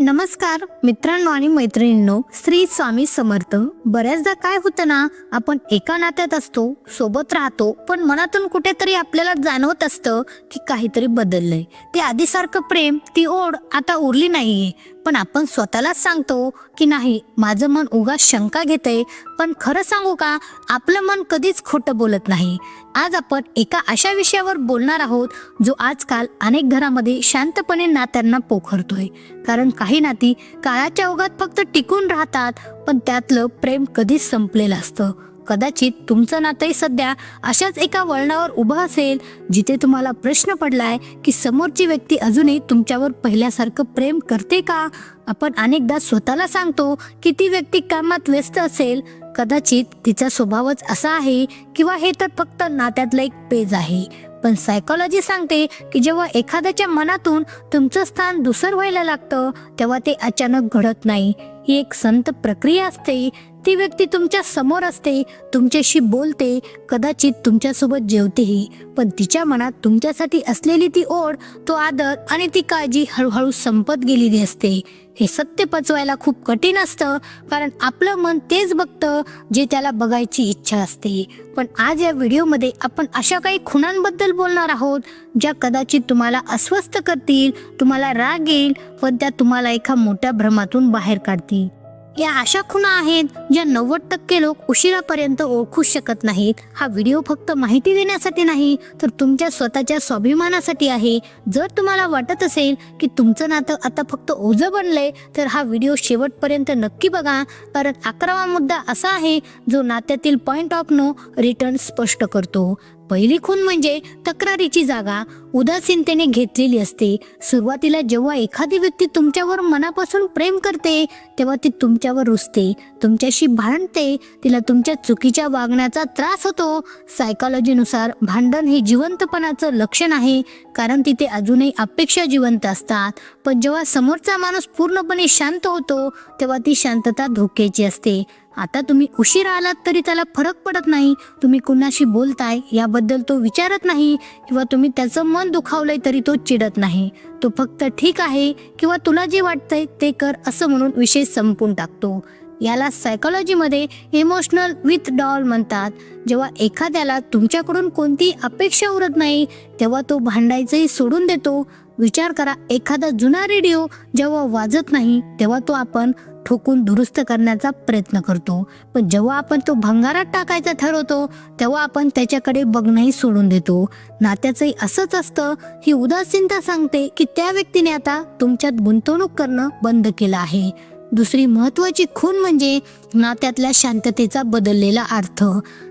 नमस्कार मित्रांनो आणि मैत्रिणींनो, श्री स्वामी समर्थ. बऱ्याचदा काय होतं ना, आपण एका नात्यात असतो, सोबत राहतो, पण मनातून कुठेतरी आपल्याला जाणवत असतं की काहीतरी बदललंय. ते आधीसारखं प्रेम, ती ओढ आता उरली नाहीये. पण आपण स्वतःलाच सांगतो की नाही, माझं मन उगाच शंका घेतंय. पण खरं सांगू का, आपलं मन कधीच खोटं बोलत नाही. आज आपण एका अशा विषयावर बोलणार आहोत जो आजकाल अनेक घरामध्ये शांतपणे नात्यांना पोखरतोय. कारण काही नाती काळाच्या ओघात फक्त टिकून राहतात, पण त्यातलं प्रेम कधीच संपलेलं असतं. कदाचित तुमचं नातंही सध्या अशाच एका वळणावर उभं असेल, जिथे तुम्हाला प्रश्न पडलाय की समोरची व्यक्ती अजूनही तुमच्यावर पहिल्यासारखं प्रेम करते का. आपण अनेकदा स्वतःला सांगतो की ती व्यक्ती कामात व्यस्त असेल, कदाचित तिचा स्वभावच असा आहे, किंवा हे तर फक्त नात्यातलं एक पेज आहे. पण सायकोलॉजी सांगते की जेव्हा एखाद्याच्या मनातून तुमचं स्थान दुसरं व्हायला लागतं, तेव्हा ते अचानक घडत नाही. ही एक संत प्रक्रिया असते. ती व्यक्ती तुमच्या समोर असते, तुमच्याशी बोलते, कदाचित तुमच्यासोबत जेवतेही, पण तिच्या मनात तुमच्यासाठी असलेली ती ओढ, तो आदर आणि ती काळजी हळूहळू संपत गेलेली असते. हे सत्य पचवायला खूप कठीण असतं, कारण आपलं मन तेच बघतं जे त्याला बघायची इच्छा असते. पण आज या व्हिडिओमध्ये आपण अशा काही खुणांबद्दल बोलणार आहोत ज्या कदाचित तुम्हाला अस्वस्थ करतील, तुम्हाला राग येईल, पण त्या तुम्हाला एका मोठ्या भ्रमातून बाहेर काढतील. या अशा खुणा आहेत ज्या 90% लोक उशिरापर्यंत ओळखू शकत नाहीत. हा व्हिडिओ फक्त माहिती देण्यासाठी नाही, तर तुमच्या स्वतःच्या स्वाभिमानासाठी आहे. जर तुम्हाला वाटत असेल की तुमचं नातं आता फक्त ओझं बनलंय, तर हा व्हिडिओ शेवटपर्यंत नक्की बघा. कारण 11वा मुद्दा असा आहे जो नात्यातील पॉइंट ऑफ नो रिटर्न स्पष्ट करतो. पहिली खूण म्हणजे तक्रारीची जागा उदासीनतेने घेतलेली असते. सुरुवातीला जेव्हा एखादी व्यक्ती तुमच्यावर मनापासून प्रेम करते, तेव्हा ती तुमच्यावर रुसते, तुमच्याशी भांडते, तिला तुमच्या चुकीच्या वागण्याचा त्रास होतो. सायकोलॉजीनुसार भांडण हे जिवंतपणाचं लक्षण आहे, कारण तिथे अजूनही अपेक्षा जिवंत असतात. पण जेव्हा समोरचा माणूस पूर्णपणे शांत होतो, तेव्हा ती शांतता धोक्याची असते. आता तुम्ही उशीर आलात तरी त्याला फरक पडत नाही, तुम्ही कुणाशी बोलताय याबद्दल तो विचारत नाही, किंवा तुम्ही त्याचं मन दुखावलंय तरी तो चिडत नाही. तो फक्त ठीक आहे किंवा तुला जे वाटतंय ते कर असं म्हणून विषय संपून टाकतो. याला सायकोलॉजीमध्ये इमोशनल विथड्रॉल म्हणतात. जेव्हा एखाद्याला तुमच्याकडून कोणती अपेक्षा उरत नाही, तेव्हा तो भांडायचंही सोडून देतो. विचार करा, एखादा जुना रेडिओ जेव्हा वाजत नाही, तेव्हा तो आपण ठोकून दुरुस्त करण्याचा प्रयत्न करतो. पण जेव्हा आपण तो भंगारात टाकायचा ठरवतो, तेव्हा आपण त्याच्याकडे बघणंही सोडून देतो. नात्याचंही असंच असतं. ही उदासीनता सांगते की त्या व्यक्तीने आता तुमच्यात गुंतवणूक करणं बंद केलं आहे. दुसरी महत्त्वाची खूण म्हणजे नात्यातल्या शांततेचा बदललेला अर्थ.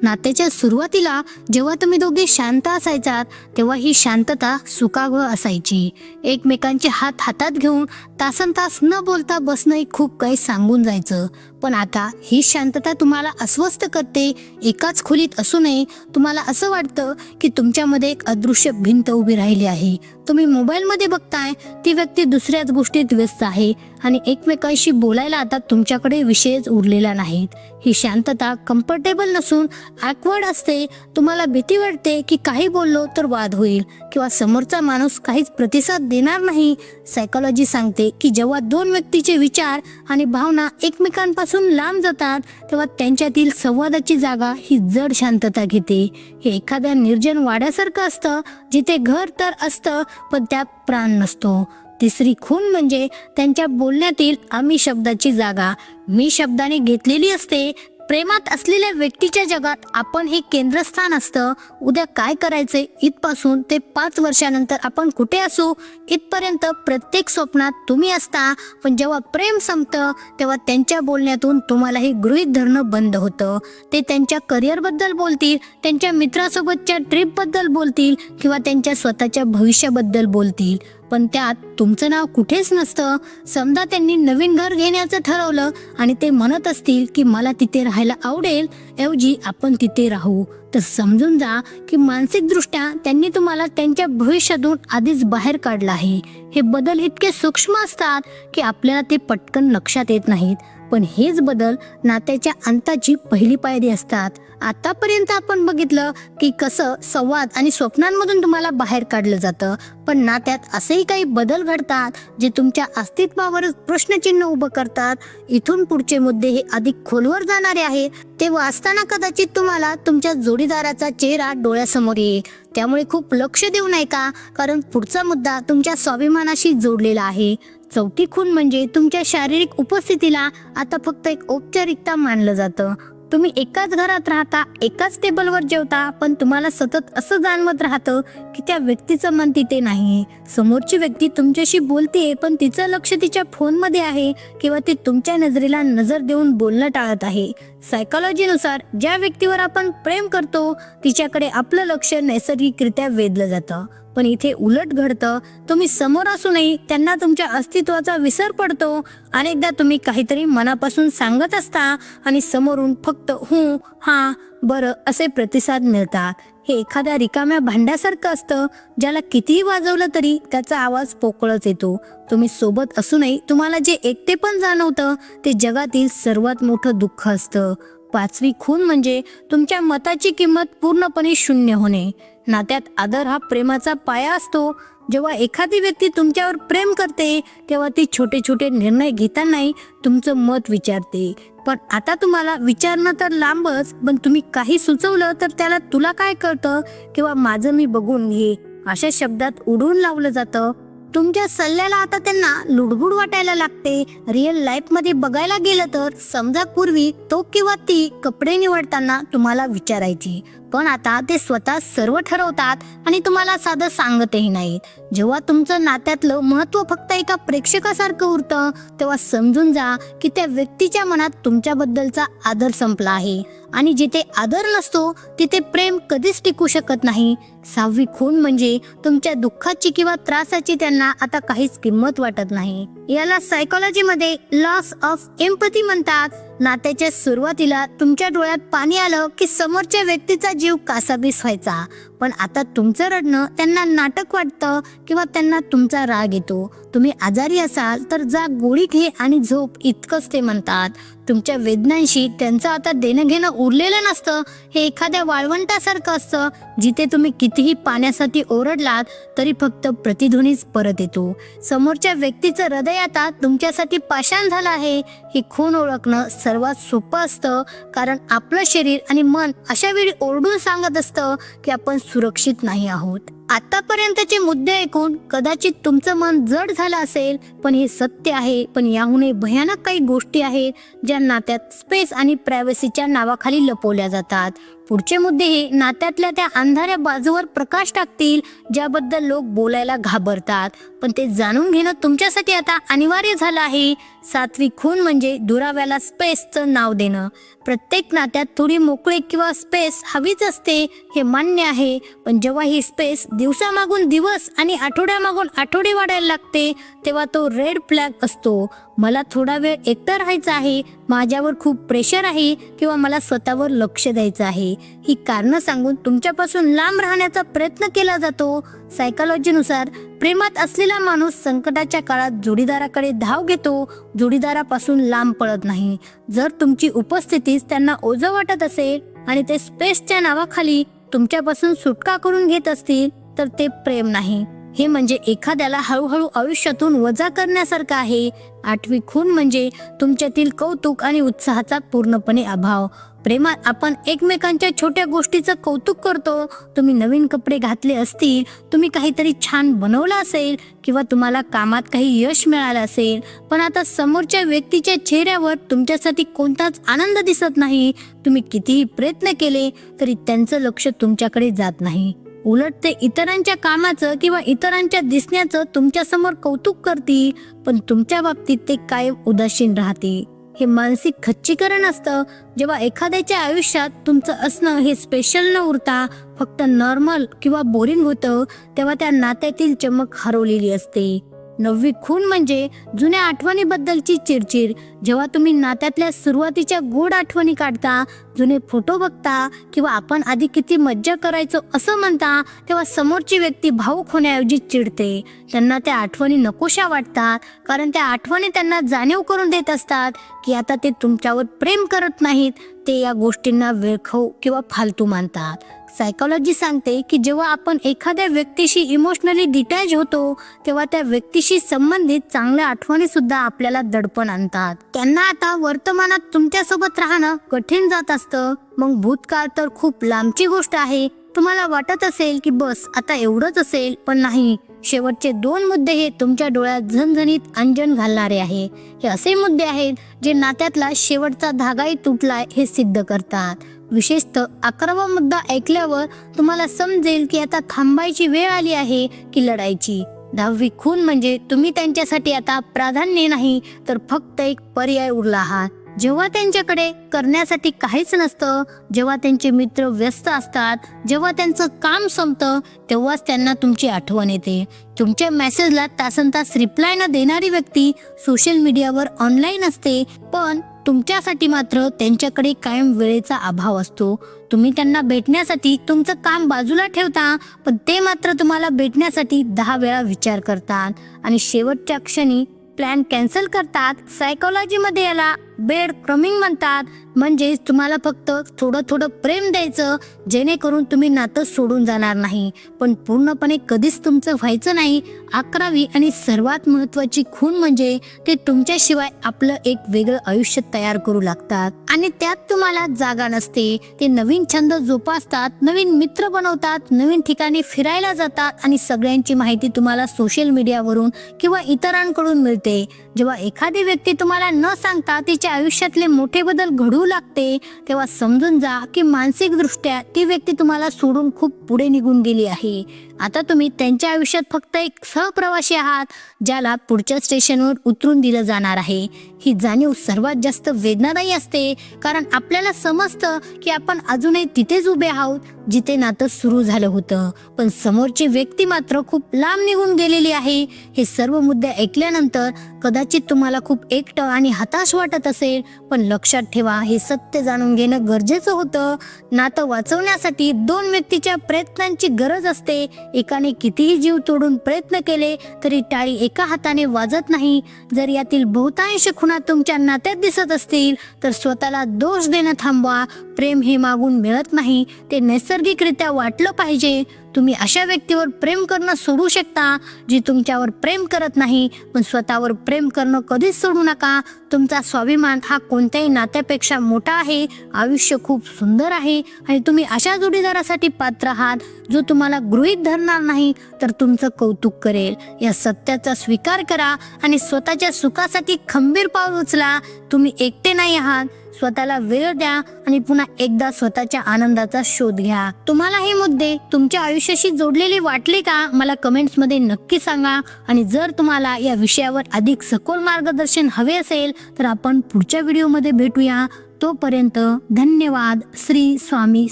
नात्याच्या सुरुवातीला जेव्हा तुम्ही दोघे शांत असायचात, तेव्हा ही शांतता सुखावह असायची. एकमेकांचे हात हातात घेऊन तासनतास न बोलता बसणंही खूप काही सांगून जायचं. पण आता ही शांतता तुम्हाला अस्वस्थ करते. एकाच खोलीत असूनही तुम्हाला असं वाटतं की तुमच्यामध्ये एक अदृश्य भिंत उभी राहिली आहे. तुम्ही मोबाईलमध्ये बघताय, ती व्यक्ती दुसऱ्याच गोष्टीत व्यस्त आहे, आणि एकमेकांशी बोलायला आता तुमच्याकडे विषयच उरलेला नाहीत. ही शांतता कम्फर्टेबल नसून ॲक्वर्ड असते. तुम्हाला भीती वाटते की काही बोललो तर वाद होईल, किंवा समोरचा माणूस काहीच प्रतिसाद देणार नाही. सायकोलॉजी सांगते की जेव्हा दोन व्यक्तीचे विचार आणि भावना एकमेकांपासून लांब जातात, तेव्हा त्यांच्यातील संवादाची जागा ही जड शांतता घेते. हे एखाद्या निर्जन वाड्यासारखं असतं, जिथे घर तर असतं पण त्यात प्राण नसतो. तिसरी खूण म्हणजे त्यांच्या बोलण्यातील आम्ही शब्दाची जागा मी शब्दाने घेतलेली असते. प्रेमात असलेल्या व्यक्तीच्या जगात आपण हे केंद्रस्थान असतं. उद्या काय करायचे इथपासून ते 5 वर्षानंतर आपण कुठे असू इथपर्यंत प्रत्येक स्वप्नात तुम्ही असता. पण जेव्हा प्रेम संपतं, तेव्हा त्यांच्या बोलण्यातून तुम्हाला हे गृहीत धरणं बंद होतं. ते त्यांच्या करिअरबद्दल बोलतील, त्यांच्या मित्रासोबतच्या ट्रिपबद्दल बोलतील, किंवा त्यांच्या स्वतःच्या भविष्याबद्दल बोलतील, पण त्यात तुमचं नाव कुठेच नसतं. समजा त्यांनी नवीन घर घेण्याचं ठरवलं आणि ते म्हणत असतील की मला तिथे राहायला आवडेल, ऐवजी आपण तिथे राहू, तर समजून जा की मानसिकदृष्ट्या त्यांनी तुम्हाला त्यांच्या भविष्यातून आधीच बाहेर काढलं आहे. हे बदल इतके सूक्ष्म असतात की आपल्याला ते पटकन लक्षात येत नाहीत. पण हेच बदल नात्याच्या अंताची पहिली पायरी असतात. आतापर्यंत आपण बघितलं की कसं संवाद आणि स्वप्नांमधून तुम्हाला बाहेर काढलं जातं, पण नात्यात असेही काही बदल घडतात जे तुमच्या अस्तित्वावरच प्रश्नचिन्ह उभं करतात. इथून पुढचे मुद्दे हे अधिक खोलवर जाणारे आहेत. ते वाचताना कदाचित तुम्हाला तुमच्या जोडीदाराचा चेहरा डोळ्यासमोर येईल. त्यामुळे खूप लक्ष देऊ नये का, कारण पुढचा मुद्दा तुमच्या स्वाभिमानाशी जोडलेला आहे. चौथी खूण म्हणजे तुमच्या शारीरिक उपस्थितीला आता फक्त एक औपचारिकता मानलं जातं. तुम्ही एकाच घरात राहता, एकाच टेबलवर जेवता, पण तुम्हाला सतत असं जाणवत राहतं की त्या व्यक्तीचं मन तिथे नाही. समोरची व्यक्ती तुमच्याशी बोलते, पण तिचं लक्ष तिच्या फोनमध्ये आहे किंवा ती तुमच्या नजरेला नजर देऊन बोलणं टाळत आहे. सायकोलॉजीनुसार ज्या व्यक्तीवर आपण प्रेम करतो तिच्याकडे आपलं लक्ष नैसर्गिकरित्या वेधलं जातं. पण इथे उलट घडतं. तुम्ही समोर असूनही त्यांना तुमच्या अस्तित्वाचा विसर पडतो. अनेकदा तुम्ही काहीतरी मनापासून सांगत असता आणि समोरून फक्त हूं, हां, बरं असे प्रतिसाद मिळतात. हे एखाद्या रिकाम्या भांड्यासारखं असतं, ज्याला कितीही वाजवलं तरी त्याचा आवाज पोकळच येतो. तुम्ही सोबत असूनही तुम्हाला जे एकटेपण जाणवतं ते जगातील सर्वात मोठं दुःख असतं. पाचवी खूण म्हणजे तुमच्या मताची किंमत पूर्णपणे शून्य होणे. नात्यात आदर हा प्रेमाचा पाया असतो. जेव्हा एखादी व्यक्ती तुमच्यावर प्रेम करते तेव्हा ती छोटे छोटे निर्णय घेतानाही तुमचं मत विचारते. पण आता तुम्हाला विचारणं तर लांबच, पण तुम्ही काही सुचवलं तर त्याला तुला काय कळतं किंवा माझं मी बघून घे अशा शब्दात उडवून लावलं जातं. तुमच्या सल्ल्याला आता त्यांना लुडबुड वाटायला लागते. रिअल लाईफ मध्ये बघायला गेलं तर समजा पूर्वी तो किंवा ती कपडे निवडताना तुम्हाला विचारायची, पण आता ते स्वतः सर्व ठरवतात आणि तुम्हाला साधं सांगतही नाहीत. जेव्हा तुमचं नात्यातलं महत्त्व फक्त एका प्रेक्षकासारखं उरतं तेव्हा समजून जा की त्या व्यक्तीच्या मनात तुमच्याबद्दलचा आदर संपला आहे. आणि जिथे आदर नसतो तिथे प्रेम कधीच टिकू शकत नाही. सहावी खूण म्हणजे तुमच्या दुःखाची किंवा त्रासाची त्यांना आता काहीच किंमत वाटत नाही. याला सायकोलॉजीमध्ये लॉस ऑफ एम्पथी म्हणतात. नात्याच्या सुरुवातीला तुमच्या डोळ्यात पाणी आलं की समोरच्या व्यक्तीचा जीव कासावीस व्हायचा, पण आता तुमचं रडणं त्यांना नाटक वाटतं किंवा त्यांना तुमचा राग येतो. तुम्ही आजारी असाल तर जा गोळी घे आणि झोप, इतकंच ते म्हणतात. तुमच्या वेदनांशी त्यांचं आता देणं घेणं उरलेलं नसतं. हे एखाद्या वाळवंटासारखं असतं जिथे तुम्ही कितीही पाण्यासाठी ओरडलात तरी फक्त प्रतिध्वनीच परत येतो. समोरच्या व्यक्तीचं हृदय आता तुमच्यासाठी पाषाण झालं आहे. ही खूण ओळखणं सर्वात सोपं असतं, कारण आपलं शरीर आणि मन अशा वेळी ओरडून सांगत असतं की आपण सुरक्षित नाही आहोत. आतापर्यंतचे मुद्दे ऐकून कदाचित तुमचं मन जड झालं असेल, पण हे सत्य आहे. पण याहूनही भयानक काही गोष्टी आहेत ज्या नात्यात स्पेस आणि प्रायव्हसीच्या नावाखाली लपवल्या जातात. पुढचे मुद्दे हे नात्यातल्या त्या अंधाऱ्या बाजूवर प्रकाश टाकतील ज्याबद्दल लोक बोलायला घाबरतात, पण ते जाणून घेणं तुमच्यासाठी आता अनिवार्य झालं आहे. सातवी खूण म्हणजे दुराव्याला स्पेसचं नाव देणं. प्रत्येक नात्यात थोडी मोकळी किंवा स्पेस हवीच असते, हे मान्य आहे. पण जेव्हा ही स्पेस दिवसामागून दिवस आणि आठवड्यामागून आठवडे वाढायला लागते तेव्हा तो रेड फ्लॅग असतो. मला थोडा वेळ एकटं राहायचं आहे, माझ्यावर खूप प्रेशर आहे किंवा मला स्वतःवर लक्ष द्यायचं आहे, ही कारणं सांगून तुमच्यापासून लांब राहण्याचा प्रयत्न केला जातो. सायकोलॉजीनुसार प्रेमात असलेला माणूस संकटाच्या काळात जोडीदाराकडे धाव घेतो, जोडीदारापासून लांब पळत नाही. जर तुमची उपस्थितीच त्यांना ओझं वाटत असेल आणि ते स्पेसच्या नावाखाली तुमच्यापासून सुटका करून घेत असतील तर ते प्रेम नाही. हे म्हणजे एखाद्याला हळूहळू आयुष्यातून वजा करण्यासारखं आहे. आठवी खूण म्हणजे तुमच्यातील कौतुक आणि उत्साहाचा पूर्णपणे अभाव. प्रेमात आपण एकमेकांच्या छोट्या गोष्टीचं कौतुक करतो. तुम्ही नवीन कपडे घातले असतील, तुम्ही काहीतरी छान बनवलं असेल किंवा तुम्हाला कामात काही यश मिळालं असेल, पण आता समोरच्या व्यक्तीच्या चेहऱ्यावर तुमच्यासाठी कोणताच आनंद दिसत नाही. तुम्ही कितीही प्रयत्न केले तरी त्यांचं लक्ष तुमच्याकडे जात नाही. उलट ते इतरांच्या कामाचं किंवा इतरांच्या दिसण्याचं तुमच्यासमोर कौतुक करतील, पण तुमच्या बाबतीत ते कायम उदासीन राहते. हे मानसिक खच्चीकरण असतं. जेव्हा एखाद्याच्या आयुष्यात तुमचं असणं हे स्पेशल न उरता फक्त नॉर्मल किंवा बोरिंग होतं तेव्हा त्या नात्यातील चमक हरवलेली असते. 9वी खूण म्हणजे जुन्या आठवणीबद्दलची चिडचिड. जेव्हा तुम्ही नात्यातल्या सुरुवातीच्या गोड आठवणी काढता, जुने फोटो बघता किंवा आपण आधी किती मज्जा करायचो असं म्हणता, तेव्हा समोरची व्यक्ती भावुक होण्याऐवजी चिडते. त्यांना त्या आठवणी नकोशा वाटतात, कारण त्या आठवणी त्यांना जाणीव करून देत असतात की आता ते तुमच्यावर प्रेम करत नाहीत, ते या गोष्टींना वेळखाऊ किंवा फालतू मानतात. सायकोलॉजी सांगते की जेव्हा आपण एखाद्या व्यक्तीशी इमोशनली डिटॅच होतो, तेव्हा त्या व्यक्तीशी संबंधित चांगल्या आठवणी सुद्धा आपल्याला दडपण आणतात. त्यांना आता वर्तमानात तुमच्यासोबत राहणं कठीण जात असतं. मग भूतकाळ तर खूप लांबची गोष्ट आहे. तुम्हाला वाटत असेल की बस आता एवढंच असेल, पण नाही. शेवटचे 2 मुद्दे हे तुमच्या डोळ्यात झणझणीत अंजन घालणारे आहे. हे असे मुद्दे आहेत जे नात्यातला शेवटचा धागाही तुटलाय हे सिद्ध करतात. विशेषतः 11वा मुद्दा ऐकल्यावर तुम्हाला समजेल की आता थांबायची वेळ आली आहे की लढायची. 10वी खूण म्हणजे तुम्ही त्यांच्यासाठी आता प्राधान्य नाही, तर फक्त एक पर्याय उरला आहात. जेव्हा त्यांच्याकडे करण्यासाठी काहीच नसतं, जेव्हा त्यांचे मित्र व्यस्त असतात, जेव्हा त्यांचं काम संपतं, तेव्हाच त्यांना तुमची आठवण येते. तुमच्या मेसेजला तासनतास रिप्लाय न देणारी व्यक्ती सोशल मीडियावर ऑनलाईन असते, पण तुमच्यासाठी मात्र त्यांच्याकडे कायम वेळेचा अभाव असतो. तुम्ही त्यांना भेटण्यासाठी तुमचं काम बाजूला ठेवता, पण ते मात्र तुम्हाला भेटण्यासाठी 10 वेळा विचार करतात आणि शेवटच्या क्षणी प्लॅन कॅन्सल करतात. सायकोलॉजीमध्ये याला बेड क्रमिंग म्हणतात. म्हणजे तुम्हाला फक्त थोडं थोडं प्रेम द्यायचं, जेणेकरून तुम्ही नातं सोडून जाणार नाही, पण पूर्णपणे कधीच तुमचं व्हायचं नाही. 11वी आणि सर्वात महत्त्वाची खूण म्हणजे ते तुमच्याशिवाय आपलं एक वेगळं आयुष्य तयार करू लागतात आणि त्यात तुम्हाला जागा नसते. ते नवीन छंद जोपासतात, नवीन मित्र बनवतात, नवीन ठिकाणी फिरायला जातात आणि सगळ्यांची माहिती तुम्हाला सोशल मीडियावरून किंवा इतरांकडून मिळते. जेव्हा एखादी व्यक्ती तुम्हाला न सांगता तिच्या आयुष्यातले मोठे बदल घडू लागते, तेव्हा समजून जा की मानसिकदृष्ट्या ती व्यक्ती तुम्हाला सोडून खूप पुढे निघून गेली आहे. आता तुम्ही त्यांच्या आयुष्यात फक्त एक सहप्रवासी आहात, ज्याला पुढच्या स्टेशनवर उतरून दिलं जाणार आहे. ही जाणीव सर्वात जास्त वेदनादायी असते, कारण आपल्याला समजतं की आपण अजूनही तिथेच उभे आहोत जिथे नातं सुरू झालं होतं, पण समोरची व्यक्ती मात्र खूप लांब निघून गेलेली आहे. हे सर्व मुद्दे ऐकल्यानंतर कदाचित तुम्हाला खूप एकटं आणि हताश वाटत असेल, पण लक्षात ठेवा, हे सत्य जाणून घेणं गरजेचं होतं. नातं वाचवण्यासाठी 2 व्यक्तीच्या प्रयत्नांची गरज असते. एकाने कितीही जीव तोडून प्रयत्न केले तरी टाळी एका हाताने वाजत नाही. जर यातील बहुतांश खुणा तुमच्या नात्यात दिसत असतील, तर स्वतःला दोष देणं थांबवा. प्रेम हे मागून मिळत नाही, ते नैसर्गिकरित्या वाटलं पाहिजे. तुम्ही अशा व्यक्तीवर प्रेम करणं सोडू शकता जी तुमच्यावर प्रेम करत नाही, पण स्वतःवर प्रेम करणं कधीच सोडू नका. तुमचा स्वाभिमान हा कोणत्याही नात्यापेक्षा मोठा आहे. आयुष्य खूप सुंदर आहे आणि तुम्ही अशा जोडीदारासाठी पात्र आहात जो तुम्हाला गृहीत धरणार नाही, तर तुमचं कौतुक करेल. या सत्याचा स्वीकार करा आणि स्वतःच्या सुखासाठी खंबीर पाऊल उचला. तुम्ही एकटे नाही आहात. स्वतःला वेळ द्या आणि पुन्हा एकदा स्वतःच्या आनंदाचा शोध घ्या. तुम्हाला हे मुद्दे तुमच्या आयुष्याशी जोडलेले वाटले का? मला कमेंट्समध्ये नक्की सांगा. आणि जर तुम्हाला या विषयावर अधिक सखोल मार्गदर्शन हवे असेल, तर आपण पुढच्या व्हिडिओमध्ये भेटूया. तोपर्यंत धन्यवाद. श्री स्वामी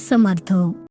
समर्थ.